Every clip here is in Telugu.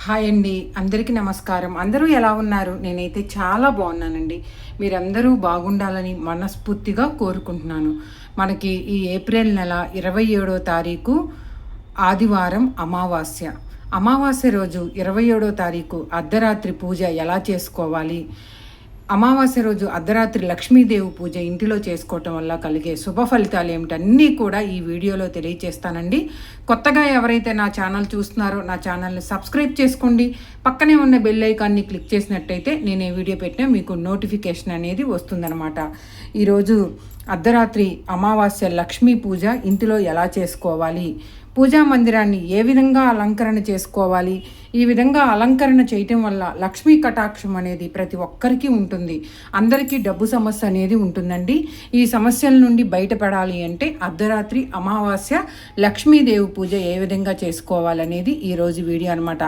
హాయ్ అండి, అందరికీ నమస్కారం. అందరూ ఎలా ఉన్నారు? నేనైతే చాలా బాగున్నానండి. మీరందరూ బాగుండాలని మనస్ఫూర్తిగా కోరుకుంటున్నాను. మనకి ఈ ఏప్రిల్ నెల 27వ తారీఖు ఆదివారం అమావాస్య. అమావాస్య రోజు 27వ తారీఖు అర్ధరాత్రి పూజ ఎలా చేసుకోవాలి, అమావాస్య రోజు అర్ధరాత్రి లక్ష్మీదేవి పూజ ఇంటిలో చేసుకోవటం వల్ల కలిగే శుభ ఫలితాలు ఏమిటన్నీ కూడా ఈ వీడియోలో తెలియజేస్తానండి. కొత్తగా ఎవరైతే నా ఛానల్ చూస్తున్నారో నా ఛానల్ని సబ్స్క్రైబ్ చేసుకోండి. పక్కనే ఉన్న బెల్ ఐకాన్ని క్లిక్ చేసినట్టయితే నేను ఏ వీడియో పెట్టినా మీకు నోటిఫికేషన్ అనేది వస్తుందన్నమాట. ఈరోజు అర్ధరాత్రి అమావాస్య లక్ష్మీ పూజ ఇంటిలో ఎలా చేసుకోవాలి, పూజా మందిరాన్ని ఏ విధంగా అలంకరణ చేసుకోవాలి, ఈ విధంగా అలంకరణ చేయటం వల్ల లక్ష్మీ కటాక్షం అనేది ప్రతి ఒక్కరికి ఉంటుంది. అందరికీ డబ్బు సమస్య అనేది ఉంటుందండి. ఈ సమస్యల నుండి బయటపడాలి అంటే అర్ధరాత్రి అమావాస్య లక్ష్మీదేవి పూజ ఏ విధంగా చేసుకోవాలనేది ఈరోజు వీడియో అనమాట.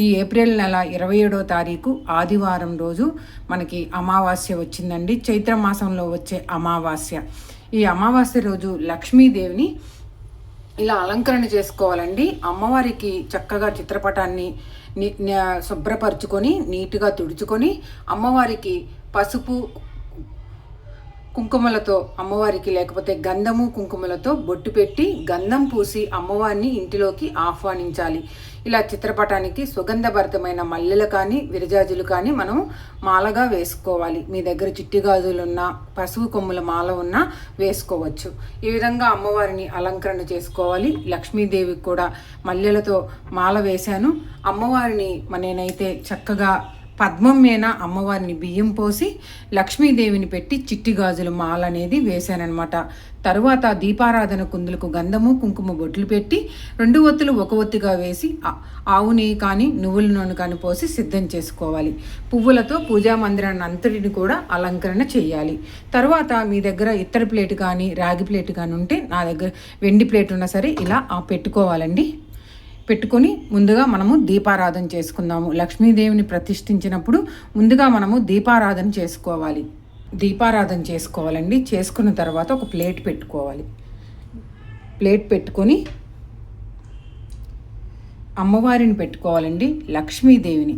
ఈ ఏప్రిల్ నెల 27వ తారీఖు ఆదివారం రోజు మనకి అమావాస్య వచ్చిందండి. చైత్రమాసంలో వచ్చే అమావాస్య. ఈ అమావాస్య రోజు లక్ష్మీదేవిని ఇలా అలంకరణ చేసుకోవాలండి. అమ్మవారికి చక్కగా చిత్రపటాన్ని శుభ్రపరచుకొని నీట్గా తుడుచుకొని అమ్మవారికి పసుపు కుంకుమలతో అమ్మవారికి లేకపోతే గంధము కుంకుమలతో బొట్టు పెట్టి గంధం పూసి అమ్మవారిని ఇంటిలోకి ఆహ్వానించాలి. ఇలా చిత్రపటానికి సుగంధభరితమైన మల్లెలు కానీ విరజాజులు కానీ మనం మాలగా వేసుకోవాలి. మీ దగ్గర చిట్టి గాజులున్నా పసుపు కొమ్ముల మాల ఉన్నా వేసుకోవచ్చు. ఈ విధంగా అమ్మవారిని అలంకరణ చేసుకోవాలి. లక్ష్మీదేవికి కూడా మల్లెలతో మాల వేశాను. అమ్మవారిని నేనైతే చక్కగా పద్మం మీద అమ్మవారిని బియ్యం పోసి లక్ష్మీదేవిని పెట్టి చిట్టి గాజులు మాల అనేది వేశానమాట. తరువాత దీపారాధన కుందులకు గంధము కుంకుమ బొట్లు పెట్టి 2 ఒత్తులు 1 ఒత్తిగా వేసి ఆవు నెయ్యి కానీ నువ్వుల నూనె కానీ పోసి సిద్ధం చేసుకోవాలి. పువ్వులతో పూజా మందిరాన్ని అంతటిని కూడా అలంకరణ చేయాలి. తరువాత మీ దగ్గర ఇత్తడి ప్లేట్ కానీ రాగి ప్లేట్ కానీ ఉంటే, నా దగ్గర వెండి ప్లేట్ ఉన్నా సరే ఇలా పెట్టుకోవాలండి. పెట్టుకొని ముందుగా మనము దీపారాధన చేసుకుందాము. లక్ష్మీదేవిని ప్రతిష్ఠించినప్పుడు ముందుగా మనము దీపారాధన చేసుకోవాలి. దీపారాధన చేసుకోవాలండి. చేసుకున్న తర్వాత ఒక ప్లేట్ పెట్టుకోవాలి. ప్లేట్ పెట్టుకొని అమ్మవారిని పెట్టుకోవాలండి. లక్ష్మీదేవిని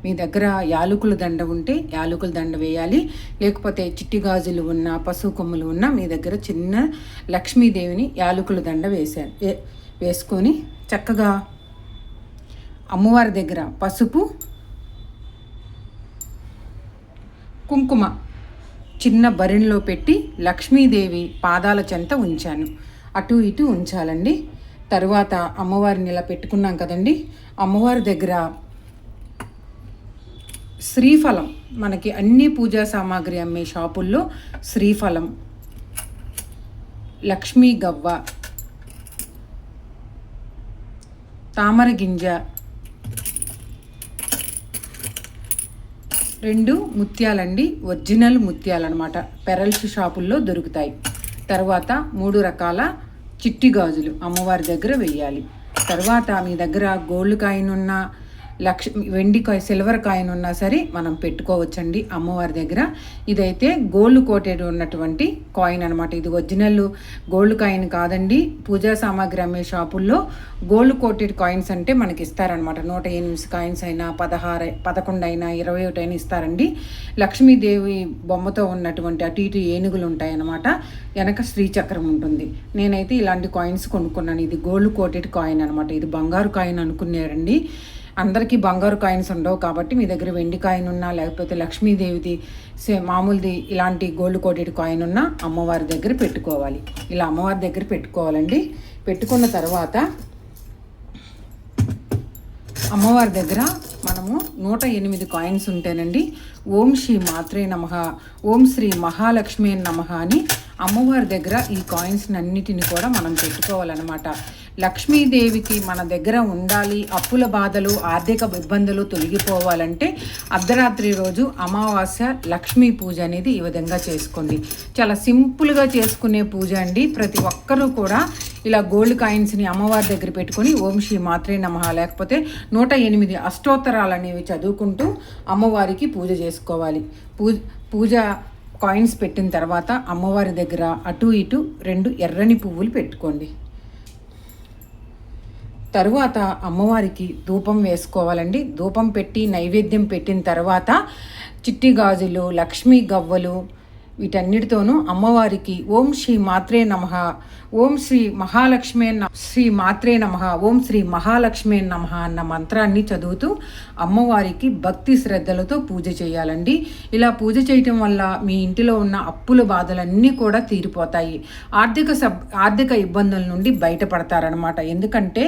మీ దగ్గర యాలకుల దండ ఉంటే యాలకుల దండ వేయాలి. లేకపోతే చిట్టి గాజులు ఉన్న పసుపు కొమ్ములు ఉన్న మీ దగ్గర చిన్న లక్ష్మీదేవిని యాలకుల దండ వేసుకొని చక్కగా అమ్మవారి దగ్గర పసుపు కుంకుమ చిన్న బరిణిలో పెట్టి లక్ష్మీదేవి పాదాల చెంత ఉంచాను. అటు ఇటు ఉంచాలండి. తరువాత అమ్మవారిని ఇలా పెట్టుకున్నాం కదండి. అమ్మవారి దగ్గర శ్రీఫలం, మనకి అన్ని పూజా సామాగ్రి అమ్మే షాపుల్లో శ్రీఫలం, లక్ష్మీ గవ్వ, తామర గింజ, 2 ముత్యాలండి. ఒరిజినల్ ముత్యాలు అనమాట. పెరల్స్ షాపుల్లో దొరుకుతాయి. తర్వాత 3 రకాల చిట్టి గాజులు అమ్మవారి దగ్గర వేయాలి. తర్వాత మీ దగ్గర గోల్డ్ కాయిన్ ఉన్న వెండి కాయిన్ సిల్వర్ కాయిన్ ఉన్నా సరే మనం పెట్టుకోవచ్చండి అమ్మవారి దగ్గర. ఇదైతే గోల్డ్ కోటెడ్ ఉన్నటువంటి కాయిన్ అనమాట. ఇది ఒరిజినల్ గోల్డ్ కాయిన్ కాదండి. పూజా సామాగ్రి అమ్మే షాపుల్లో గోల్డ్ కోటెడ్ కాయిన్స్ అంటే మనకి ఇస్తారనమాట. 108 కాయిన్స్ అయినా 11 అయినా 21 అయినా ఇస్తారండి. లక్ష్మీదేవి బొమ్మతో ఉన్నటువంటి అటు ఇటు ఏనుగులు ఉంటాయన్నమాట. వెనక శ్రీచక్రం ఉంటుంది. నేనైతే ఇలాంటి కాయిన్స్ కొనుక్కున్నాను. ఇది గోల్డ్ కోటెడ్ కాయిన్ అనమాట. ఇది బంగారు కాయిన్ అనుకున్నారండి. అందరికీ బంగారు కాయిన్స్ ఉండవు కాబట్టి మీ దగ్గర వెండి కాయిన్ ఉన్నా లేకపోతే లక్ష్మీదేవిది మామూలుది ఇలాంటి గోల్డ్ కోటెడ్ కాయిన్ ఉన్నా అమ్మవారి దగ్గర పెట్టుకోవాలి. ఇలా అమ్మవారి దగ్గర పెట్టుకోవాలండి. పెట్టుకున్న తర్వాత అమ్మవారి దగ్గర మనము 108 కాయిన్స్ ఉంటేనండి ఓం శ్రీ మాత్రే నమః, ఓం శ్రీ మహాలక్ష్మి నమః అని అమ్మవారి దగ్గర ఈ కాయిన్స్ అన్నిటిని కూడా మనం పెట్టుకోవాలన్నమాట. లక్ష్మీదేవికి మన దగ్గర ఉండాలి, అప్పుల బాధలు ఆర్థిక ఇబ్బందులు తొలగిపోవాలంటే అర్ధరాత్రి రోజు అమావాస్య లక్ష్మీ పూజ అనేది ఈ విధంగా చేసుకోండి. చాలా సింపుల్గా చేసుకునే పూజ అండి. ప్రతి ఒక్కరూ కూడా ఇలా గోల్డ్ కాయిన్స్ని అమ్మవారి దగ్గర పెట్టుకొని ఓం శ్రీ మాత్రే నమః లేకపోతే 108 అష్టోత్తరాలు అనేవి చదువుకుంటూ అమ్మవారికి పూజ చేసుకోవాలి. పూజ కాయిన్స్ పెట్టిన తర్వాత అమ్మవారి దగ్గర అటు ఇటు 2 ఎర్రని పువ్వులు పెట్టుకోండి. తరువాత అమ్మవారికి ధూపం వేసుకోవాలండి. ధూపం పెట్టి నైవేద్యం పెట్టిన తర్వాత చిట్టి గాజులు, లక్ష్మీ గవ్వలు వీటన్నిటితోనూ అమ్మవారికి ఓం శ్రీ మాత్రే నమః, ఓం శ్రీ మహాలక్ష్మే శ్రీ మాత్రే నమః, ఓం శ్రీ మహాలక్ష్మే నమః అన్న మంత్రాన్ని చదువుతూ అమ్మవారికి భక్తి శ్రద్ధలతో పూజ చేయాలండి. ఇలా పూజ చేయటం వల్ల మీ ఇంటిలో ఉన్న అప్పుల బాధలన్నీ కూడా తీరిపోతాయి. ఆర్థిక ఇబ్బందుల నుండి బయటపడతారనమాట. ఎందుకంటే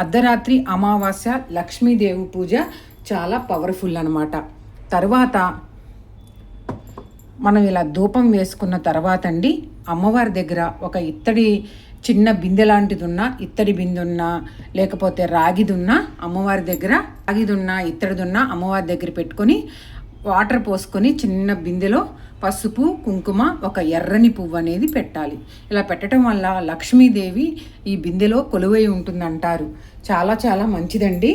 అర్ధరాత్రి అమావాస్య లక్ష్మీదేవి పూజ చాలా పవర్ఫుల్ అనమాట. తర్వాత మనం ఇలా ధూపం వేసుకున్న తర్వాత అండి, అమ్మవారి దగ్గర ఒక ఇత్తడి చిన్న బిందె లాంటిది ఉన్నా, ఇత్తడి బిందె ఉన్నా, లేకపోతే రాగిది ఉన్నా అమ్మవారి దగ్గర, రాగిది ఉన్నా ఇత్తడిది ఉన్నా అమ్మవారి దగ్గర పెట్టుకొని వాటర్ పోసుకొని చిన్న బిందెలో పసుపు కుంకుమ ఒక ఎర్రని పువ్వు అనేది పెట్టాలి. ఇలా పెట్టడం వల్ల లక్ష్మీదేవి ఈ బిందెలో కొలువై ఉంటుందంటారు. చాలా చాలా మంచిదండి.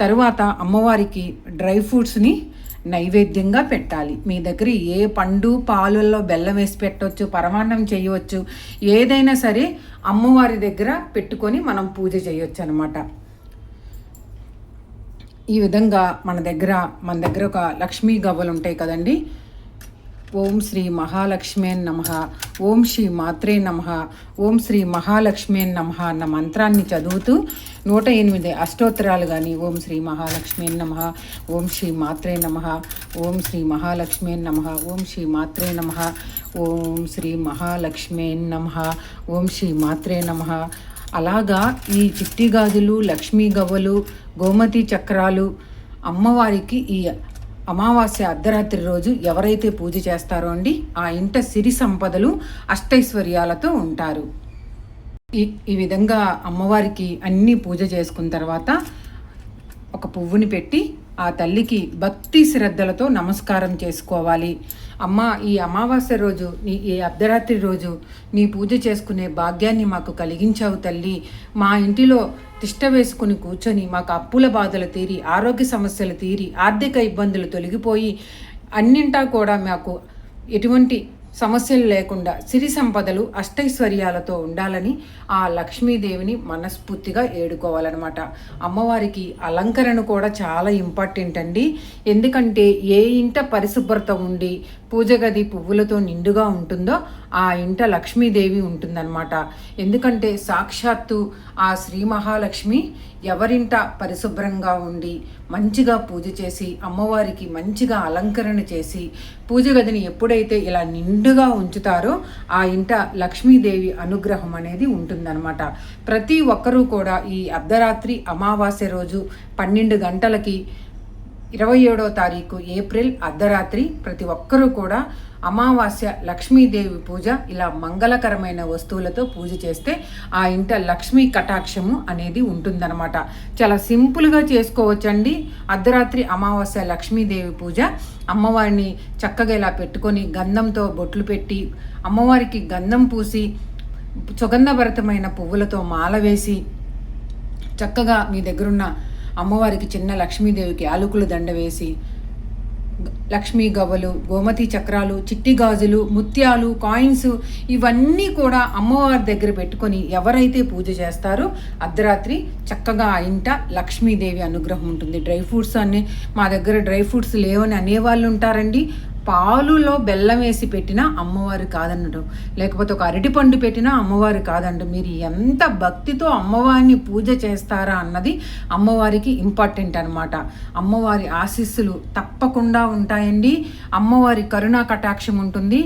తరువాత అమ్మవారికి డ్రై ఫ్రూట్స్ని నైవేద్యంగా పెట్టాలి. మీ దగ్గర ఏ పండు పాలల్లో బెల్లం వేసి పెట్టవచ్చు, పరమాన్నం చేయవచ్చు, ఏదైనా సరే అమ్మవారి దగ్గర పెట్టుకొని మనం పూజ చేయొచ్చు అనమాట. ఈ విధంగా మన దగ్గర ఒక లక్ష్మీ గవ్వలు ఉంటాయి కదండి. ఓం శ్రీ మహాలక్ష్మే నమః, ఓం శ్రీ మాత్రే నమః, ఓం శ్రీ మహాలక్ష్మే నమః అన్న మంత్రాన్ని చదువుతూ 108 అష్టోత్తరాలు కానీ ఓం శ్రీ మహాలక్ష్మే నమః, ఓం శ్రీ మాత్రే నమః, ఓం శ్రీ మహాలక్ష్మే నమః, ఓం శ్రీ మాత్రే నమః, ఓం శ్రీ మహాలక్ష్మే నమః, ఓం శ్రీ మాత్రే నమః అలాగా ఈ చిట్టి గాజులు, లక్ష్మీ గవ్వలు, గోమతి చక్రాలు అమ్మవారికి ఈ అమావాస్య అర్ధరాత్రి రోజు ఎవరైతే పూజ చేస్తారో అండి, ఆ ఇంట సిరి సంపదలు అష్టైశ్వర్యాలతో ఉంటారు. ఈ విధంగా అమ్మవారికి అన్ని పూజ చేసుకున్న తర్వాత ఒక పువ్వుని పెట్టి ఆ తల్లికి భక్తి శ్రద్ధలతో నమస్కారం చేసుకోవాలి. అమ్మ, ఈ అమావాస్య రోజు ఈ అర్ధరాత్రి రోజు నీ పూజ చేసుకునే భాగ్యాన్ని మాకు కలిగించావు తల్లి. మా ఇంటిలో తిష్ట వేసుకుని కూర్చొని మాకు అప్పుల బాధలు తీరి, ఆరోగ్య సమస్యలు తీరి, ఆర్థిక ఇబ్బందులు తొలగిపోయి అన్నింటా కూడా మాకు ఎటువంటి సమస్యలు లేకుండా సిరి సంపదలు అష్టైశ్వర్యాలతో ఉండాలని ఆ లక్ష్మీదేవిని మనస్ఫూర్తిగా ఏడుకోవాలన్నమాట. అమ్మవారికి అలంకరణ కూడా చాలా ఇంపార్టెంట్ అండి. ఎందుకంటే ఏ ఇంట పరిశుభ్రత ఉండి పూజ గది పువ్వులతో నిండుగా ఉంటుందో ఆ ఇంట లక్ష్మీదేవి ఉంటుందన్నమాట. ఎందుకంటే సాక్షాత్తు ఆ శ్రీ మహాలక్ష్మి ఎవరింట పరిశుభ్రంగా ఉండి మంచిగా పూజ చేసి అమ్మవారికి మంచిగా అలంకరణ చేసి పూజ గదిని ఎప్పుడైతే ఇలా నిండుగా ఉంచుతారో ఆ ఇంట లక్ష్మీదేవి అనుగ్రహం అనేది ఉంటుందన్నమాట. ప్రతి ఒక్కరూ కూడా ఈ అర్ధరాత్రి అమావాస్య రోజు 12 గంటలకి 27వ తారీఖు ఏప్రిల్ అర్ధరాత్రి ప్రతి ఒక్కరూ కూడా అమావాస్య లక్ష్మీదేవి పూజ ఇలా మంగళకరమైన వస్తువులతో పూజ చేస్తే ఆ ఇంట లక్ష్మీ కటాక్షము అనేది ఉంటుందన్నమాట. చాలా సింపుల్గా చేసుకోవచ్చండి. అర్ధరాత్రి అమావాస్య లక్ష్మీదేవి పూజ అమ్మవారిని చక్కగా ఇలా పెట్టుకొని గంధంతో బొట్లు పెట్టి అమ్మవారికి గంధం పూసి సుగంధభరితమైన పువ్వులతో మాల వేసి చక్కగా మీ దగ్గరున్న అమ్మవారికి చిన్న లక్ష్మీదేవికి ఆలుకుల దండ వేసి లక్ష్మీ గవ్వలు, గోమతి చక్రాలు, చిట్టి గాజులు, ముత్యాలు, కాయిన్స్ ఇవన్నీ కూడా అమ్మవారి దగ్గర పెట్టుకొని ఎవరైతే పూజ చేస్తారో అర్ధరాత్రి చక్కగా ఆ ఇంట లక్ష్మీదేవి అనుగ్రహం ఉంటుంది. డ్రై ఫ్రూట్స్ అన్నీ మా దగ్గర డ్రై ఫ్రూట్స్ లేవని అనేవాళ్ళు ఉంటారండి. పాలులో బెల్లం వేసి పెట్టినా అమ్మవారు కాదన్నట్టు, లేకపోతే ఒక అరటిపండు పెట్టినా అమ్మవారు కాదంట. మీరు ఎంత భక్తితో అమ్మవారిని పూజ చేస్తారా అన్నది అమ్మవారికి ఇంపార్టెంట్ అనమాట. అమ్మవారి ఆశీస్సులు తప్పకుండా ఉంటాయండి. అమ్మవారి కరుణా కటాక్షం ఉంటుంది.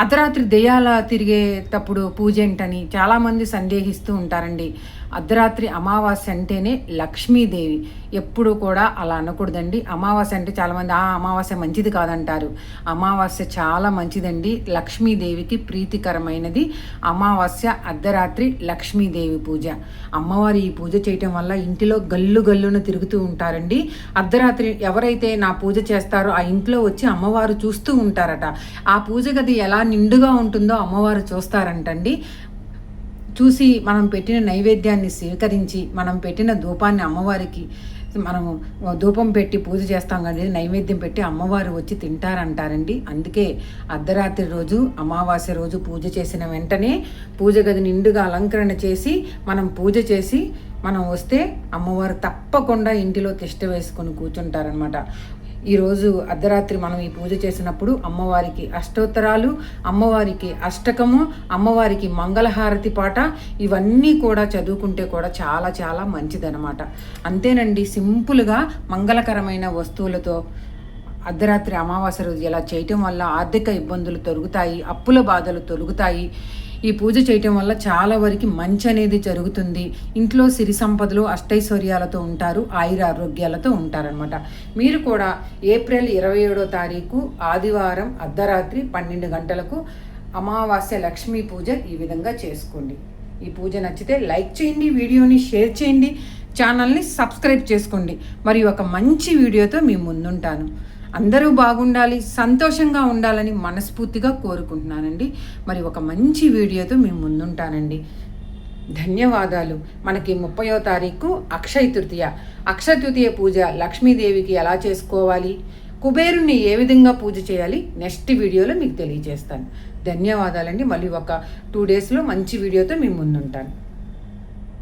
అర్ధరాత్రి దెయ్యాల తిరిగేటప్పుడు పూజ ఏంటని చాలామంది సందేహిస్తూ ఉంటారండి. అర్ధరాత్రి అమావాస్య అంటేనే లక్ష్మీదేవి. ఎప్పుడు కూడా అలా అనకూడదండి. అమావాస్య అంటే చాలామంది అమావాస్య మంచిది కాదంటారు. అమావాస్య చాలా మంచిదండి. లక్ష్మీదేవికి ప్రీతికరమైనది అమావాస్య అర్ధరాత్రి లక్ష్మీదేవి పూజ. అమ్మవారి ఈ పూజ చేయటం వల్ల ఇంటిలో గల్లు గల్లున తిరుగుతూ ఉంటారండి. అర్ధరాత్రి ఎవరైతే నా పూజ చేస్తారో ఆ ఇంట్లో వచ్చి అమ్మవారు చూస్తూ ఉంటారట. ఆ పూజ గది ఎలా నిండుగా ఉంటుందో అమ్మవారు చూస్తారంటండి. చూసి మనం పెట్టిన నైవేద్యాన్ని స్వీకరించి మనం పెట్టిన ధూపాన్ని అమ్మవారికి మనము ధూపం పెట్టి పూజ చేస్తాం కానీ నైవేద్యం పెట్టి అమ్మవారు వచ్చి తింటారంటారండి. అందుకే అర్ధరాత్రి రోజు అమావాస్య రోజు పూజ చేసిన వెంటనే పూజ గది నిండుగా అలంకరణ చేసి మనం పూజ చేసి మనం వస్తే అమ్మవారు తప్పకుండా ఇంటిలో తిష్ట వేసుకొని కూర్చుంటారనమాట. ఈరోజు అర్ధరాత్రి మనం ఈ పూజ చేసినప్పుడు అమ్మవారికి అష్టోత్తరాలు, అమ్మవారికి అష్టకము, అమ్మవారికి మంగళహారతి పాట ఇవన్నీ కూడా చదువుకుంటే కూడా చాలా చాలా మంచిదనమాట. అంతేనండి, సింపుల్గా మంగళకరమైన వస్తువులతో అర్ధరాత్రి అమావాస్య రోజు ఇలా చేయటం వల్ల ఆర్థిక ఇబ్బందులు తొలగుతాయి, అప్పుల బాధలు తొలగుతాయి. ఈ పూజ చేయటం వల్ల చాలా వరకు మంచి అనేది జరుగుతుంది. ఇంట్లో సిరి సంపదలు అష్టైశ్వర్యాలతో ఉంటారు, ఆయుర ఆరోగ్యాలతో ఉంటారనమాట. మీరు కూడా ఏప్రిల్ 27వ తారీఖు ఆదివారం అర్ధరాత్రి 12 గంటలకు అమావాస్య లక్ష్మీ పూజ ఈ విధంగా చేసుకోండి. ఈ పూజ నచ్చితే లైక్ చేయండి, వీడియోని షేర్ చేయండి, ఛానల్ని సబ్స్క్రైబ్ చేసుకోండి. మరి ఒక మంచి వీడియోతో మీ ముందుంటాను. అందరూ బాగుండాలి, సంతోషంగా ఉండాలని మనస్ఫూర్తిగా కోరుకుంటున్నానండి. మరి ఒక మంచి వీడియోతో మేము ముందుంటానండి. ధన్యవాదాలు. మనకి 30వ తారీఖు అక్షయ తృతీయ. అక్షయ తృతీయ పూజ లక్ష్మీదేవికి ఎలా చేసుకోవాలి, కుబేరుని ఏ విధంగా పూజ చేయాలి నెక్స్ట్ వీడియోలో మీకు తెలియజేస్తాను. ధన్యవాదాలండి. మళ్ళీ ఒక 2 డేస్లో మంచి వీడియోతో మేము ముందుంటాను.